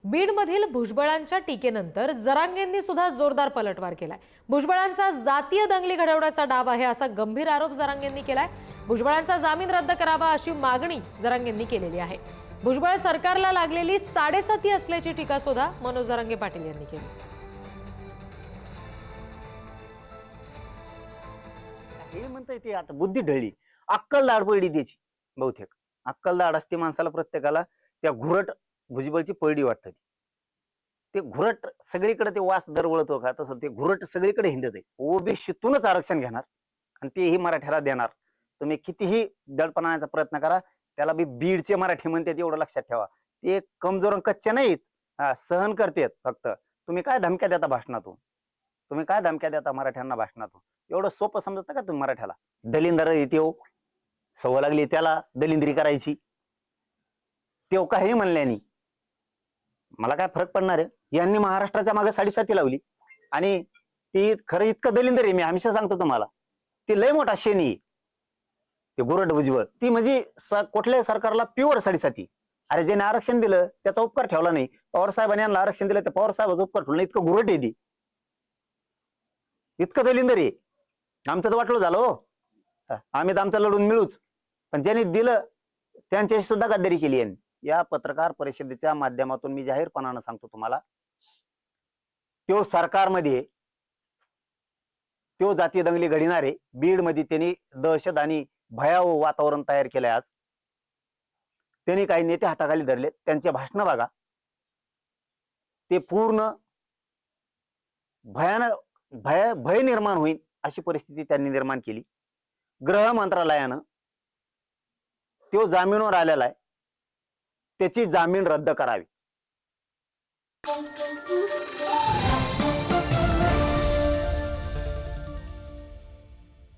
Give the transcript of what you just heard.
बीडमधील भुजबळांच्या टीकेनंतर जरांगेंनी सुद्धा जोरदार पलटवार केलाय। भुजबळांचा जातीय दंगली घडवण्याचा डाव आहे असा गंभीर आरोप जरांगेंनी केलाय। भुजबळांचा जामीन रद्द करावा अशी मागणी जरांगेंनी केलेली आहे। भुजबळ सरकारला लागलेली साडेसाती असल्याची टीका सुद्धा मनोज जरांगे पाटील यांनी केली। हे म्हणता येते आता बुद्धी ढळली, अक्कल दाढ पडली त्याची। बहुतेक अक्कल दाढ असते माणसाला प्रत्येकाला, त्या घुरट भुजबळची पडली वाटतं। ते घुरट सगळीकडे ते वास दरवळतो का तसं ते घुरट सगळीकडे हिंडत आहे। ओबीसीतूनच आरक्षण घेणार आणि तेही मराठ्याला देणार। तुम्ही कितीही दडपणाचा प्रयत्न करा, त्याला बी बीडचे मराठी म्हणतात एवढं लक्षात ठेवा। ते कमजोर कच्चे नाहीत, सहन करतात। फक्त तुम्ही काय धमक्या देता भाषणातून, तुम्ही काय धमक्या देता मराठ्यांना भाषणातून? एवढं सोपं समजतं का तुम्ही मराठ्याला? दलिंदर येते हो, सवय लागली त्याला दलिंद्री करायची। तेव काही म्हणल्यानी मला काय फरक पडणार आहे? यांनी महाराष्ट्राच्या मागे साडेसाती लावली आणि ती खरं इतकं दलिंदर आहे, मी हमेशा सांगतो तुम्हाला, ती लय मोठा शेणी आहे ते गुरड भुजबळ। ती म्हणजे कुठल्याही सरकारला प्युअर साडेसाती। अरे ज्याने आरक्षण दिलं त्याचा उपकार ठेवला नाही। पवार साहेबांनी यांना आरक्षण दिलं तर पवार साहेबाचा उपकार ठेवला नाही, इतकं गुरड आहे ती, इतकं दलिंदर आहे। आमचं तर वाटलं झालं हो, आम्ही तर आमचं लढून मिळूच, पण ज्यांनी दिलं त्यांच्याशी सुद्धा गद्दारी केली यांनी। या पत्रकार परिषदेच्या माध्यमातून मी जाहीरपणानं सांगतो तुम्हाला, तो सरकारमध्ये तो जातीय दंगली घडणारे बीड मध्ये त्यांनी दहशत आणि भयावह वातावरण तयार केलंय। आज त्यांनी काही नेते हाताखाली धरले, त्यांचे भाषण बघा, ते पूर्ण भयानक भय निर्माण होईल अशी परिस्थिती त्यांनी निर्माण केली। गृह मंत्रालयानं तो जामीनवर आलेला आहे, त्याची जामीन रद्द करावी।